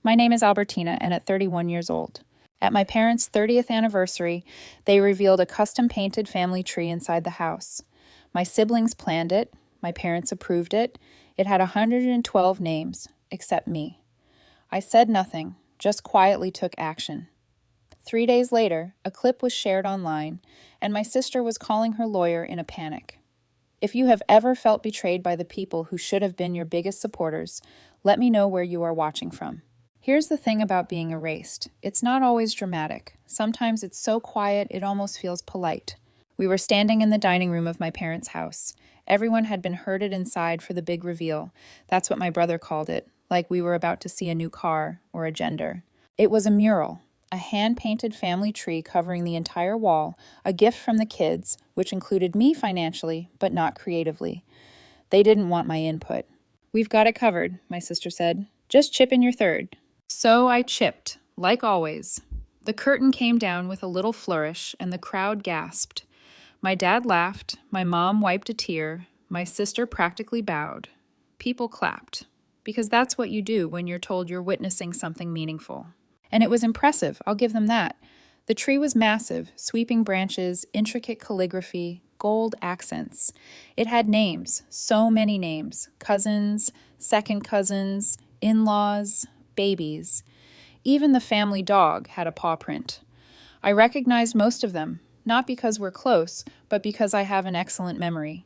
My name is Albertina, and at 31 years old. At my parents' 30th anniversary, they revealed a custom-painted family tree inside the house. My siblings planned it, my parents approved it. It had 112 names, except me. I said nothing, just quietly took action. 3 days later, a clip was shared online, and my sister was calling her lawyer in a panic. If you have ever felt betrayed by the people who should have been your biggest supporters, let me know where you are watching from. Here's the thing about being erased. It's not always dramatic. Sometimes it's so quiet it almost feels polite. We were standing in the dining room of my parents' house. Everyone had been herded inside for the big reveal. That's what my brother called it, like we were about to see a new car or a gender. It was a mural, a hand-painted family tree covering the entire wall, a gift from the kids, which included me financially, but not creatively. They didn't want my input. "We've got it covered," my sister said. "Just chip in your third." So I chipped, like always. The curtain came down with a little flourish, and the crowd gasped. My dad laughed, my mom wiped a tear, my sister practically bowed. People clapped, because that's what you do when you're told you're witnessing something meaningful. And it was impressive, I'll give them that. The tree was massive, sweeping branches, intricate calligraphy, gold accents. It had names, so many names: cousins, second cousins, in-laws, babies. Even the family dog had a paw print. I recognized most of them, not because we're close, but because I have an excellent memory.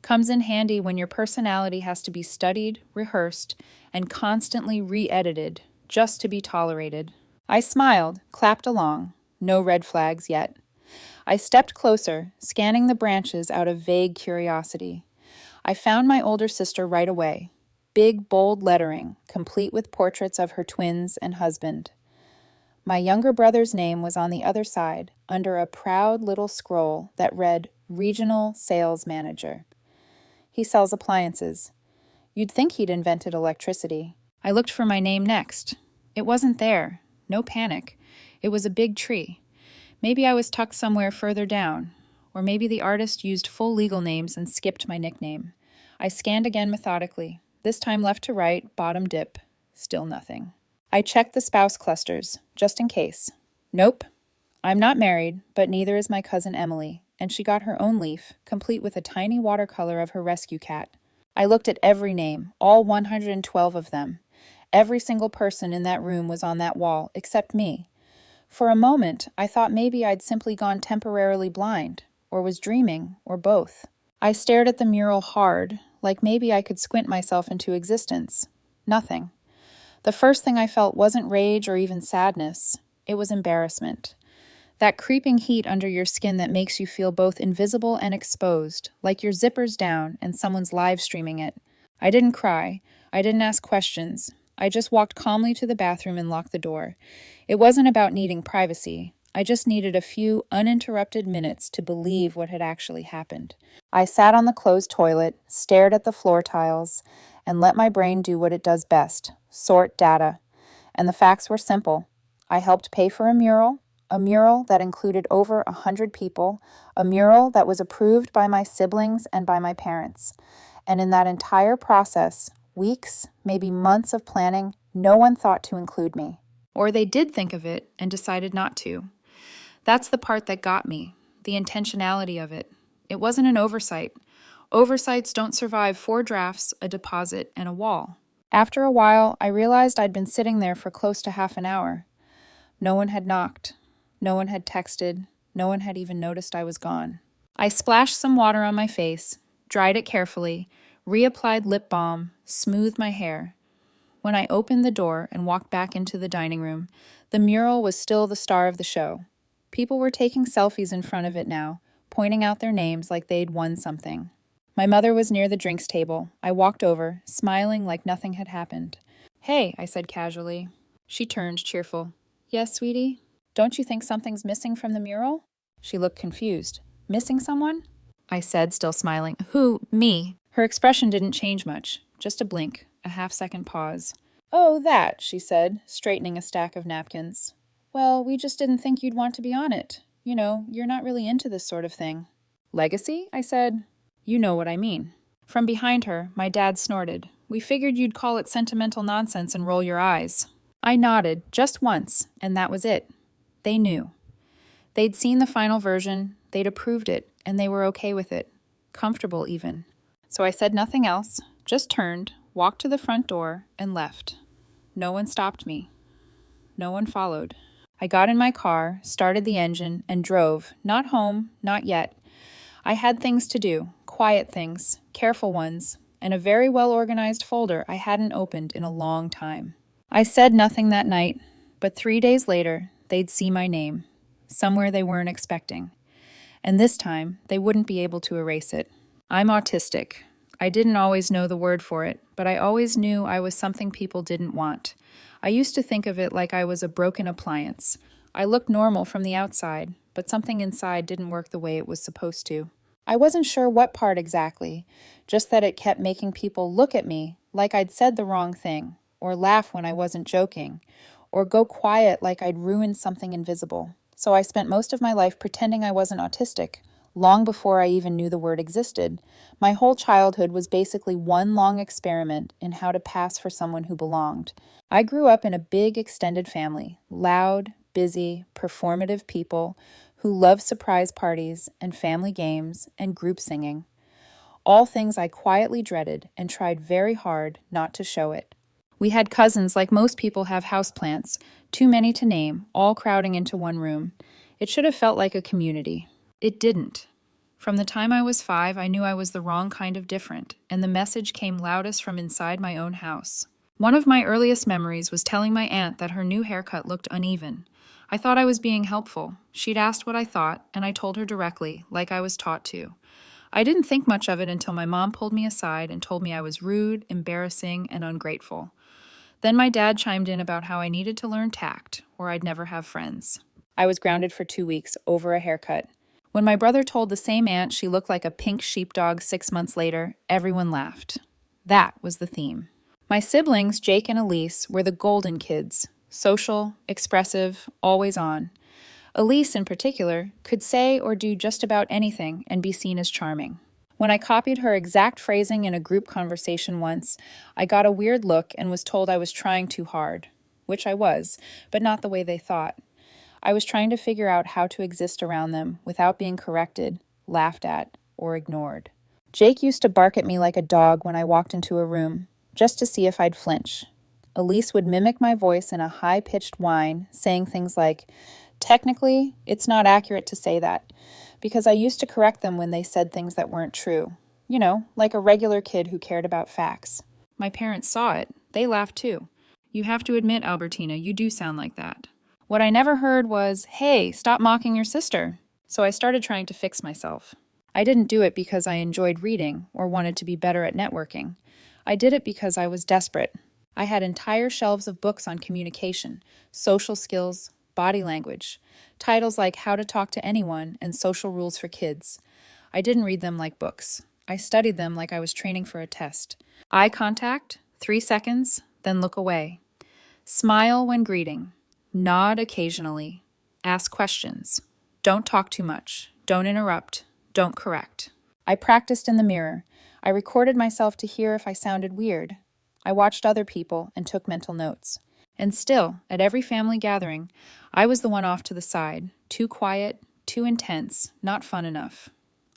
Comes in handy when your personality has to be studied, rehearsed, and constantly re-edited just to be tolerated. I smiled, clapped along. No red flags yet. I stepped closer, scanning the branches out of vague curiosity. I found my older sister right away. Big, bold lettering, complete with portraits of her twins and husband. My younger brother's name was on the other side, under a proud little scroll that read Regional Sales Manager. He sells appliances. You'd think he'd invented electricity. I looked for my name next. It wasn't there. No panic. It was a big tree. Maybe I was tucked somewhere further down, or maybe the artist used full legal names and skipped my nickname. I scanned again methodically. This time left to right, bottom dip. Still nothing. I checked the spouse clusters, just in case. Nope. I'm not married, but neither is my cousin Emily, and she got her own leaf, complete with a tiny watercolor of her rescue cat. I looked at every name, all 112 of them. Every single person in that room was on that wall, except me. For a moment, I thought maybe I'd simply gone temporarily blind, or was dreaming, or both. I stared at the mural hard, like maybe I could squint myself into existence. Nothing. The first thing I felt wasn't rage or even sadness. It was embarrassment. That creeping heat under your skin that makes you feel both invisible and exposed, like your zipper's down and someone's live streaming it. I didn't cry. I didn't ask questions. I just walked calmly to the bathroom and locked the door. It wasn't about needing privacy. I just needed a few uninterrupted minutes to believe what had actually happened. I sat on the closed toilet, stared at the floor tiles, and let my brain do what it does best, sort data. And the facts were simple. I helped pay for a mural that included over 100 people, a mural that was approved by my siblings and by my parents. And in that entire process, weeks, maybe months of planning, no one thought to include me. Or they did think of it and decided not to. That's the part that got me, the intentionality of it. It wasn't an oversight. Oversights don't survive 4 drafts, a deposit, and a wall. After a while, I realized I'd been sitting there for close to half an hour. No one had knocked. No one had texted. No one had even noticed I was gone. I splashed some water on my face, dried it carefully, reapplied lip balm, smoothed my hair. When I opened the door and walked back into the dining room, the mural was still the star of the show. People were taking selfies in front of it now, pointing out their names like they'd won something. My mother was near the drinks table. I walked over, smiling like nothing had happened. "Hey," I said casually. She turned, cheerful. "Yes, sweetie? Don't you think something's missing from the mural?" She looked confused. "Missing someone?" I said, still smiling. "Who? Me?" Her expression didn't change much, just a blink, a half-second pause. "Oh, that," she said, straightening a stack of napkins. "Well, we just didn't think you'd want to be on it. You know, you're not really into this sort of thing." "Legacy?" I said. "You know what I mean." From behind her, my dad snorted. "We figured you'd call it sentimental nonsense and roll your eyes." I nodded just once, and that was it. They knew. They'd seen the final version, they'd approved it, and they were okay with it. Comfortable, even. So I said nothing else, just turned, walked to the front door, and left. No one stopped me. No one followed. I got in my car, started the engine, and drove, not home, not yet. I had things to do, quiet things, careful ones, and a very well-organized folder I hadn't opened in a long time. I said nothing that night, but 3 days later, they'd see my name, somewhere they weren't expecting. And this time, they wouldn't be able to erase it. I'm autistic. I didn't always know the word for it, but I always knew I was something people didn't want. I used to think of it like I was a broken appliance. I looked normal from the outside, but something inside didn't work the way it was supposed to. I wasn't sure what part exactly, just that it kept making people look at me like I'd said the wrong thing, or laugh when I wasn't joking, or go quiet like I'd ruined something invisible. So I spent most of my life pretending I wasn't autistic, long before I even knew the word existed. My whole childhood was basically one long experiment in how to pass for someone who belonged. I grew up in a big extended family, loud, busy, performative people who loved surprise parties and family games and group singing. All things I quietly dreaded and tried very hard not to show it. We had cousins like most people have houseplants, too many to name, all crowding into one room. It should have felt like a community. It didn't. From the time I was 5, I knew I was the wrong kind of different, and the message came loudest from inside my own house. One of my earliest memories was telling my aunt that her new haircut looked uneven. I thought I was being helpful. She'd asked what I thought, and I told her directly, like I was taught to. I didn't think much of it until my mom pulled me aside and told me I was rude, embarrassing, and ungrateful. Then my dad chimed in about how I needed to learn tact, or I'd never have friends. I was grounded for 2 weeks over a haircut. When my brother told the same aunt she looked like a pink sheepdog 6 months later, everyone laughed. That was the theme. My siblings, Jake and Elise, were the golden kids. Social, expressive, always on. Elise, in particular, could say or do just about anything and be seen as charming. When I copied her exact phrasing in a group conversation once, I got a weird look and was told I was trying too hard, which I was, but not the way they thought. I was trying to figure out how to exist around them without being corrected, laughed at, or ignored. Jake used to bark at me like a dog when I walked into a room, just to see if I'd flinch. Elise would mimic my voice in a high-pitched whine, saying things like, "Technically, it's not accurate to say that," because I used to correct them when they said things that weren't true. You know, like a regular kid who cared about facts. My parents saw it. They laughed too. "You have to admit, Albertina, you do sound like that." What I never heard was, "Hey, stop mocking your sister." So I started trying to fix myself. I didn't do it because I enjoyed reading or wanted to be better at networking. I did it because I was desperate. I had entire shelves of books on communication, social skills, body language, titles like How to Talk to Anyone and Social Rules for Kids. I didn't read them like books. I studied them like I was training for a test. Eye contact, 3 seconds, then look away. Smile when greeting. Nod occasionally. Ask questions. Don't talk too much. Don't interrupt. Don't correct. I practiced in the mirror. I recorded myself to hear if I sounded weird. I watched other people and took mental notes. And still, at every family gathering, I was the one off to the side, too quiet, too intense, not fun enough.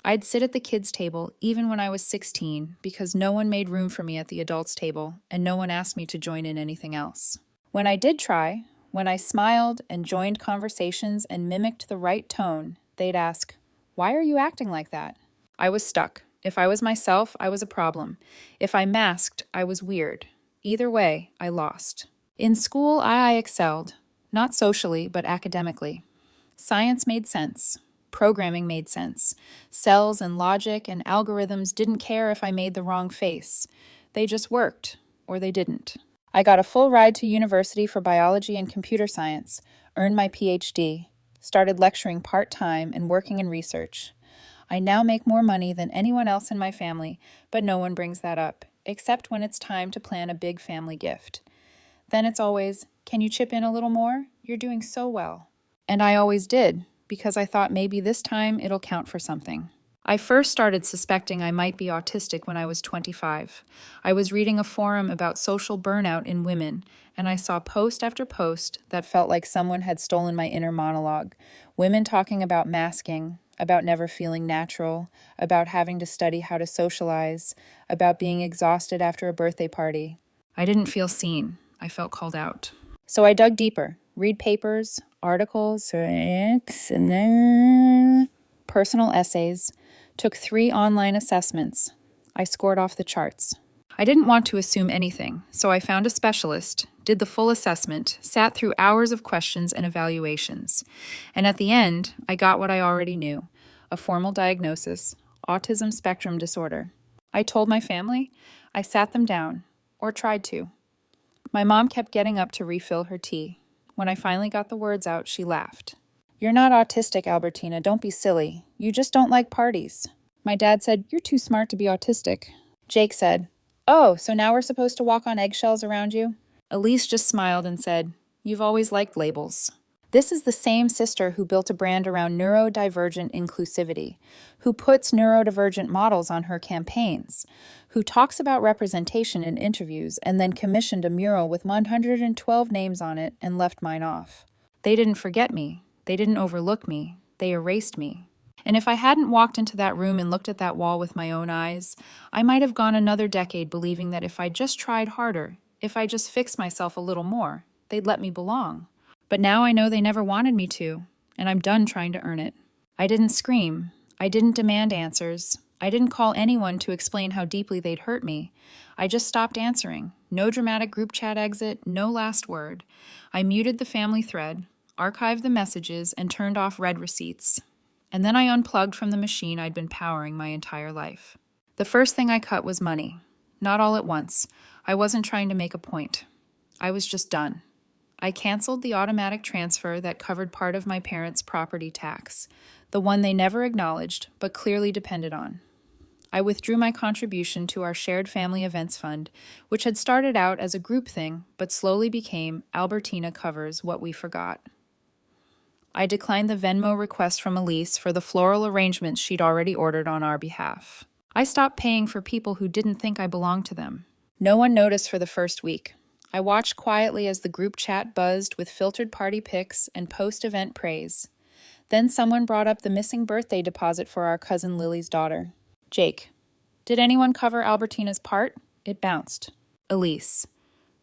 I'd sit at the kids' table even when I was 16 because no one made room for me at the adults' table and no one asked me to join in anything else. When I did try, when I smiled and joined conversations and mimicked the right tone, they'd ask, "Why are you acting like that?" I was stuck. If I was myself, I was a problem. If I masked, I was weird. Either way, I lost. In school, I excelled, not socially, but academically. Science made sense. Programming made sense. Cells and logic and algorithms didn't care if I made the wrong face. They just worked, or they didn't. I got a full ride to university for biology and computer science, earned my PhD, started lecturing part-time and working in research. I now make more money than anyone else in my family, but no one brings that up, except when it's time to plan a big family gift. Then it's always, "Can you chip in a little more? You're doing so well." And I always did, because I thought maybe this time it'll count for something. I first started suspecting I might be autistic when I was 25. I was reading a forum about social burnout in women, and I saw post after post that felt like someone had stolen my inner monologue. Women talking about masking, about never feeling natural, about having to study how to socialize, about being exhausted after a birthday party. I didn't feel seen. I felt called out. So I dug deeper, read papers, articles, and then personal essays, took 3 online assessments. I scored off the charts. I didn't want to assume anything, so I found a specialist, did the full assessment, sat through hours of questions and evaluations. And at the end, I got what I already knew: a formal diagnosis: autism spectrum disorder. I told my family. I sat them down, or tried to. My mom kept getting up to refill her tea. When I finally got the words out, she laughed. "You're not autistic, Albertina. Don't be silly. You just don't like parties." My dad said, "You're too smart to be autistic." Jake said, "Oh, so now we're supposed to walk on eggshells around you?" Elise just smiled and said, "You've always liked labels." This is the same sister who built a brand around neurodivergent inclusivity, who puts neurodivergent models on her campaigns, who talks about representation in interviews and then commissioned a mural with 112 names on it and left mine off. They didn't forget me. They didn't overlook me. They erased me. And if I hadn't walked into that room and looked at that wall with my own eyes, I might have gone another decade believing that if I just tried harder, if I just fixed myself a little more, they'd let me belong. But now I know they never wanted me to, and I'm done trying to earn it. I didn't scream. I didn't demand answers. I didn't call anyone to explain how deeply they'd hurt me. I just stopped answering. No dramatic group chat exit, no last word. I muted the family thread, archived the messages, and turned off read receipts. And then I unplugged from the machine I'd been powering my entire life. The first thing I cut was money. Not all at once. I wasn't trying to make a point. I was just done. I canceled the automatic transfer that covered part of my parents' property tax, the one they never acknowledged but clearly depended on. I withdrew my contribution to our shared family events fund, which had started out as a group thing but slowly became Albertina Covers What We Forgot. I declined the Venmo request from Elise for the floral arrangements she'd already ordered on our behalf. I stopped paying for people who didn't think I belonged to them. No one noticed for the first week. I watched quietly as the group chat buzzed with filtered party pics and post-event praise. Then someone brought up the missing birthday deposit for our cousin Lily's daughter. Jake: "Did anyone cover Albertina's part?" It bounced. Elise: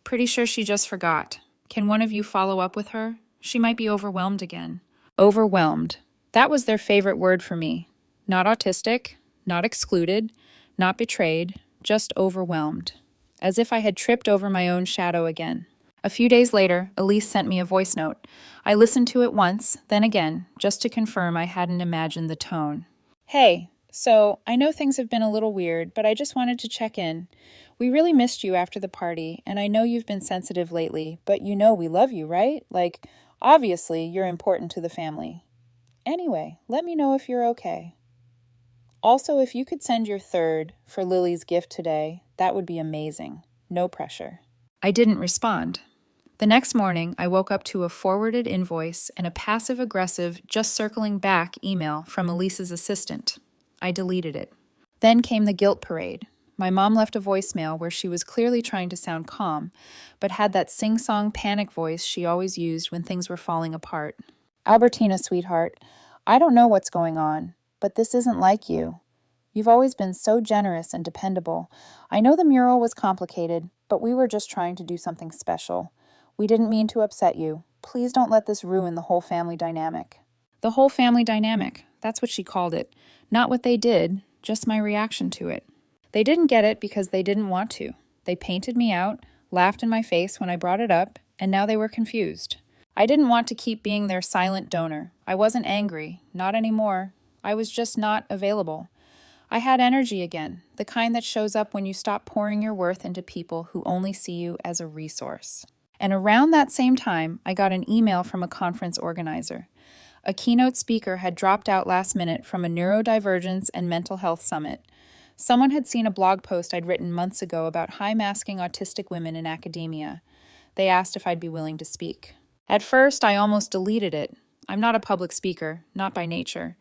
"Pretty sure she just forgot. Can one of you follow up with her? She might be overwhelmed again." Overwhelmed. That was their favorite word for me. Not autistic, not excluded, not betrayed, just overwhelmed. As if I had tripped over my own shadow again. A few days later, Elise sent me a voice note. I listened to it once, then again, just to confirm I hadn't imagined the tone. "Hey, so I know things have been a little weird, but I just wanted to check in. We really missed you after the party, and I know you've been sensitive lately, but you know we love you, right? Like, obviously, you're important to the family. Anyway, let me know if you're okay. Also, if you could send your third for Lily's gift today, that would be amazing. No pressure." I didn't respond. The next morning, I woke up to a forwarded invoice and a passive-aggressive, just circling back email from Elise's assistant. I deleted it. Then came the guilt parade. My mom left a voicemail where she was clearly trying to sound calm, but had that sing-song panic voice she always used when things were falling apart. "Albertina, sweetheart, I don't know what's going on, but this isn't like you. You've always been so generous and dependable. I know the mural was complicated, but we were just trying to do something special. We didn't mean to upset you. Please don't let this ruin the whole family dynamic." The whole family dynamic, that's what she called it. Not what they did, just my reaction to it. They didn't get it because they didn't want to. They painted me out, laughed in my face when I brought it up, and now they were confused. I didn't want to keep being their silent donor. I wasn't angry, not anymore. I was just not available. I had energy again, the kind that shows up when you stop pouring your worth into people who only see you as a resource. And around that same time, I got an email from a conference organizer. A keynote speaker had dropped out last minute from a neurodivergence and mental health summit. Someone had seen a blog post I'd written months ago about high-masking autistic women in academia. They asked if I'd be willing to speak. At first, I almost deleted it. I'm not a public speaker, not by nature.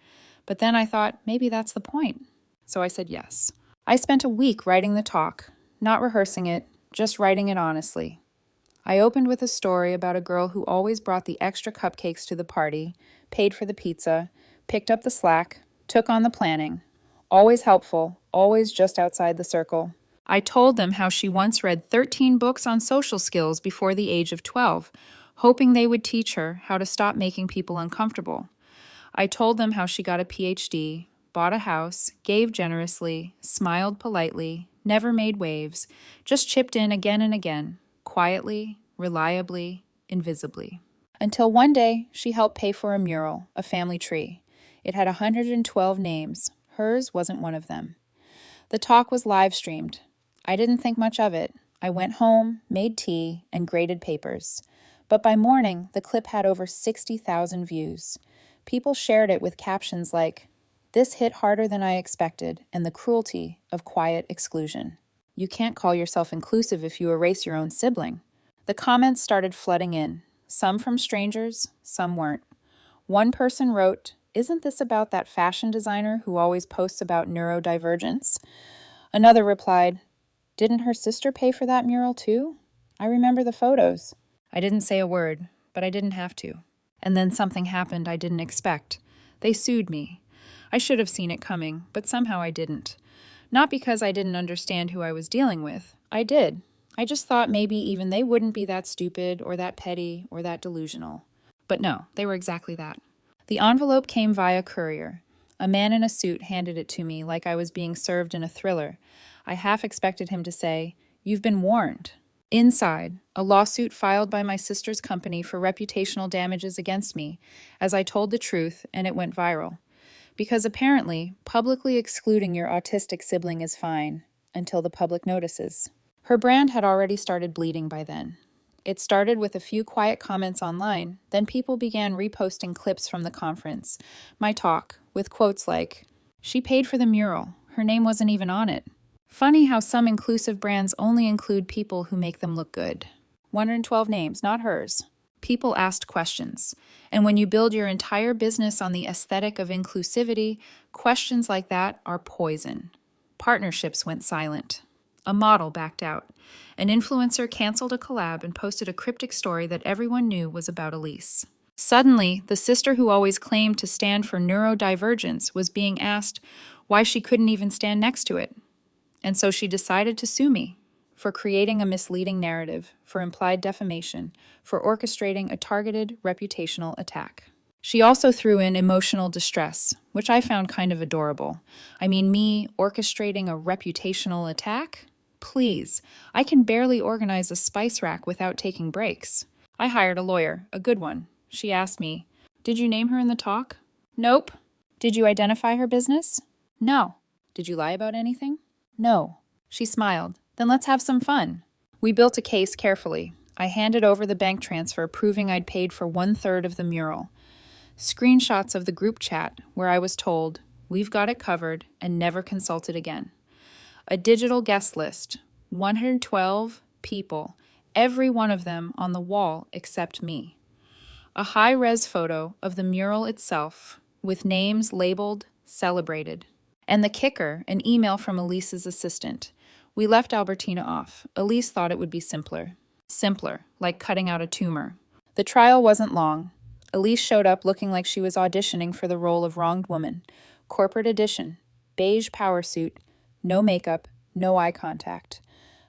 But then I thought, maybe that's the point. So I said yes. I spent a week writing the talk, not rehearsing it, just writing it honestly. I opened with a story about a girl who always brought the extra cupcakes to the party, paid for the pizza, picked up the slack, took on the planning. Always helpful, always just outside the circle. I told them how she once read 13 books on social skills before the age of 12, hoping they would teach her how to stop making people uncomfortable. I told them how she got a PhD, bought a house, gave generously, smiled politely, never made waves, just chipped in again and again, quietly, reliably, invisibly. Until one day, she helped pay for a mural, a family tree. It had 112 names. Hers wasn't one of them. The talk was live streamed. I didn't think much of it. I went home, made tea, and graded papers. But by morning, the clip had over 60,000 views. People shared it with captions like, "This hit harder than I expected, and the cruelty of quiet exclusion." You can't call yourself inclusive if you erase your own sibling. The comments started flooding in, some from strangers, some weren't. One person wrote, "Isn't this about that fashion designer who always posts about neurodivergence?" Another replied, "Didn't her sister pay for that mural too? I remember the photos." I didn't say a word, but I didn't have to. And then something happened I didn't expect. They sued me. I should have seen it coming, but somehow I didn't. Not because I didn't understand who I was dealing with. I did. I just thought maybe even they wouldn't be that stupid or that petty or that delusional. But no, they were exactly that. The envelope came via courier. A man in a suit handed it to me like I was being served in a thriller. I half expected him to say, "You've been warned." Inside, a lawsuit filed by my sister's company for reputational damages against me, as I told the truth and it went viral. Because apparently, publicly excluding your autistic sibling is fine, until the public notices. Her brand had already started bleeding by then. It started with a few quiet comments online, then people began reposting clips from the conference, my talk, with quotes like, "She paid for the mural, her name wasn't even on it." Funny how some inclusive brands only include people who make them look good. 112 names, not hers. People asked questions. And when you build your entire business on the aesthetic of inclusivity, questions like that are poison. Partnerships went silent. A model backed out. An influencer canceled a collab and posted a cryptic story that everyone knew was about Elise. Suddenly, the sister who always claimed to stand for neurodivergence was being asked why she couldn't even stand next to it. And so she decided to sue me for creating a misleading narrative, for implied defamation, for orchestrating a targeted reputational attack. She also threw in emotional distress, which I found kind of adorable. I mean, me orchestrating a reputational attack? Please, I can barely organize a spice rack without taking breaks. I hired a lawyer, a good one. She asked me, "Did you name her in the talk?" "Nope." "Did you identify her business?" "No." "Did you lie about anything?" "No." She smiled. "Then let's have some fun." We built a case carefully. I handed over the bank transfer proving I'd paid for 1/3 of the mural. Screenshots of the group chat where I was told, "We've got it covered," and never consulted again. A digital guest list, 112 people, every one of them on the wall except me. A high-res photo of the mural itself with names labeled "Celebrated." And the kicker, an email from Elise's assistant. We left Albertina off. Elise thought it would be simpler. Simpler, like cutting out a tumor. The trial wasn't long. Elise showed up looking like she was auditioning for the role of wronged woman. Corporate edition. Beige power suit. No makeup. No eye contact.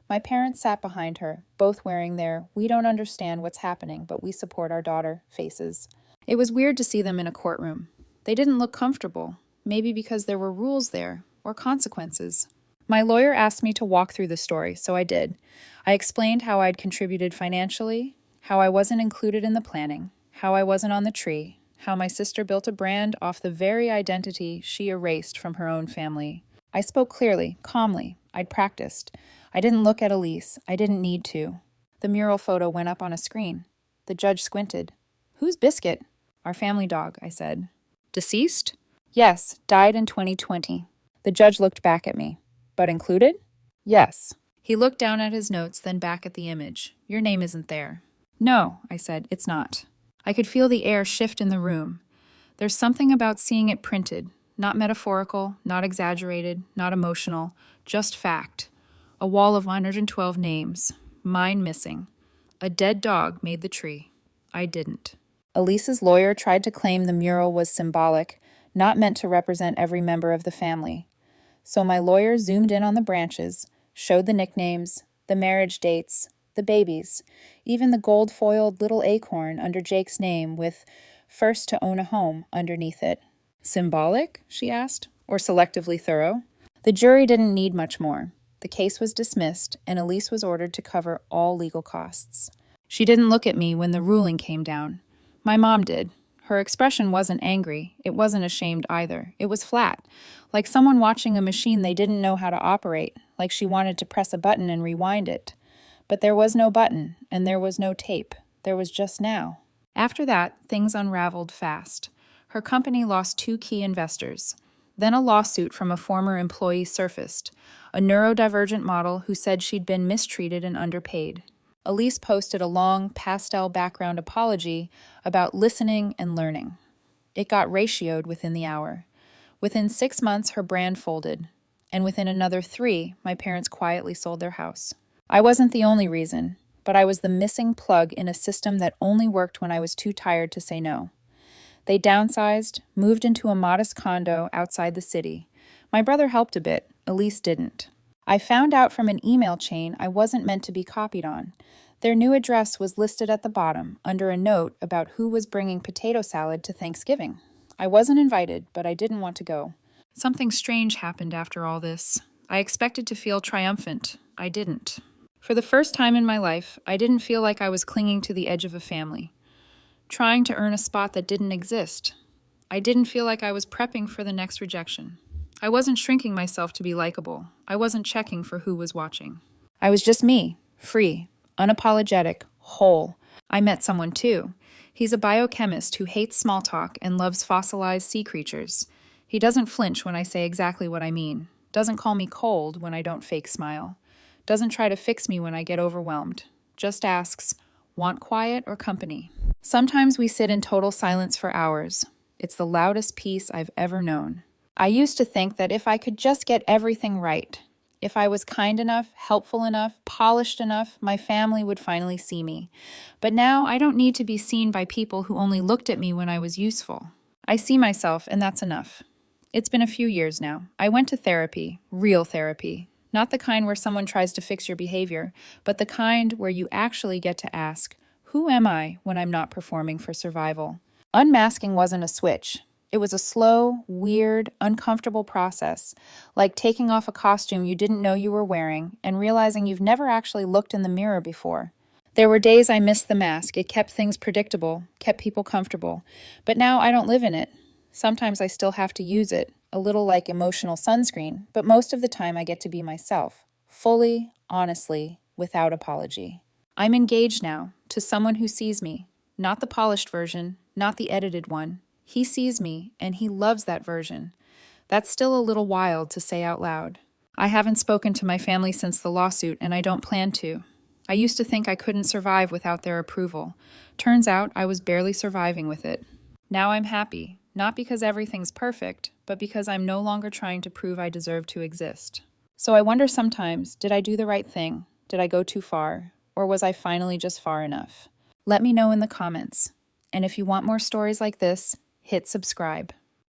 My parents sat behind her, both wearing their "we don't understand what's happening, but we support our daughter" faces. It was weird to see them in a courtroom. They didn't look comfortable. Maybe because there were rules there, or consequences. My lawyer asked me to walk through the story, so I did. I explained how I'd contributed financially, how I wasn't included in the planning, how I wasn't on the tree, how my sister built a brand off the very identity she erased from her own family. I spoke clearly, calmly. I'd practiced. I didn't look at Elise. I didn't need to. The mural photo went up on a screen. The judge squinted. "Who's Biscuit?" "Our family dog," I said. "Deceased?" "Yes, died in 2020. The judge looked back at me. "But included?" "Yes." He looked down at his notes, then back at the image. "Your name isn't there." "No," I said, "it's not." I could feel the air shift in the room. There's something about seeing it printed, not metaphorical, not exaggerated, not emotional, just fact. A wall of 112 names. Mine missing. A dead dog made the tree. I didn't. Elise's lawyer tried to claim the mural was symbolic, not meant to represent every member of the family. So my lawyer zoomed in on the branches, showed the nicknames, the marriage dates, the babies, even the gold-foiled little acorn under Jake's name with "first to own a home" underneath it. Symbolic? She asked. Or selectively thorough? The jury didn't need much more. The case was dismissed, and Elise was ordered to cover all legal costs. She didn't look at me when the ruling came down. My mom did. Her expression wasn't angry. It wasn't ashamed either. It was flat, like someone watching a machine they didn't know how to operate, like she wanted to press a button and rewind it. But there was no button, and there was no tape. There was just now. After that, things unraveled fast. Her company lost 2 key investors. Then a lawsuit from a former employee surfaced, a neurodivergent model who said she'd been mistreated and underpaid. Elise posted a long, pastel background apology about listening and learning. It got ratioed within the hour. Within 6 months, her brand folded. And within another 3, my parents quietly sold their house. I wasn't the only reason, but I was the missing plug in a system that only worked when I was too tired to say no. They downsized, moved into a modest condo outside the city. My brother helped a bit. Elise didn't. I found out from an email chain I wasn't meant to be copied on. Their new address was listed at the bottom, under a note about who was bringing potato salad to Thanksgiving. I wasn't invited, but I didn't want to go. Something strange happened after all this. I expected to feel triumphant. I didn't. For the first time in my life, I didn't feel like I was clinging to the edge of a family, trying to earn a spot that didn't exist. I didn't feel like I was prepping for the next rejection. I wasn't shrinking myself to be likable. I wasn't checking for who was watching. I was just me, free, unapologetic, whole. I met someone too. He's a biochemist who hates small talk and loves fossilized sea creatures. He doesn't flinch when I say exactly what I mean, doesn't call me cold when I don't fake smile, doesn't try to fix me when I get overwhelmed, just asks, "Want quiet or company?" Sometimes we sit in total silence for hours. It's the loudest peace I've ever known. I used to think that if I could just get everything right, if I was kind enough, helpful enough, polished enough, my family would finally see me. But now I don't need to be seen by people who only looked at me when I was useful. I see myself, and that's enough. It's been a few years now. I went to therapy, real therapy. Not the kind where someone tries to fix your behavior, but the kind where you actually get to ask, who am I when I'm not performing for survival? Unmasking wasn't a switch. It was a slow, weird, uncomfortable process, like taking off a costume you didn't know you were wearing and realizing you've never actually looked in the mirror before. There were days I missed the mask. It kept things predictable, kept people comfortable. But now I don't live in it. Sometimes I still have to use it, a little like emotional sunscreen, but most of the time I get to be myself, fully, honestly, without apology. I'm engaged now to someone who sees me, not the polished version, not the edited one. He sees me, and he loves that version. That's still a little wild to say out loud. I haven't spoken to my family since the lawsuit, and I don't plan to. I used to think I couldn't survive without their approval. Turns out I was barely surviving with it. Now I'm happy, not because everything's perfect, but because I'm no longer trying to prove I deserve to exist. So I wonder sometimes, did I do the right thing? Did I go too far? Or was I finally just far enough? Let me know in the comments. And if you want more stories like this, hit subscribe.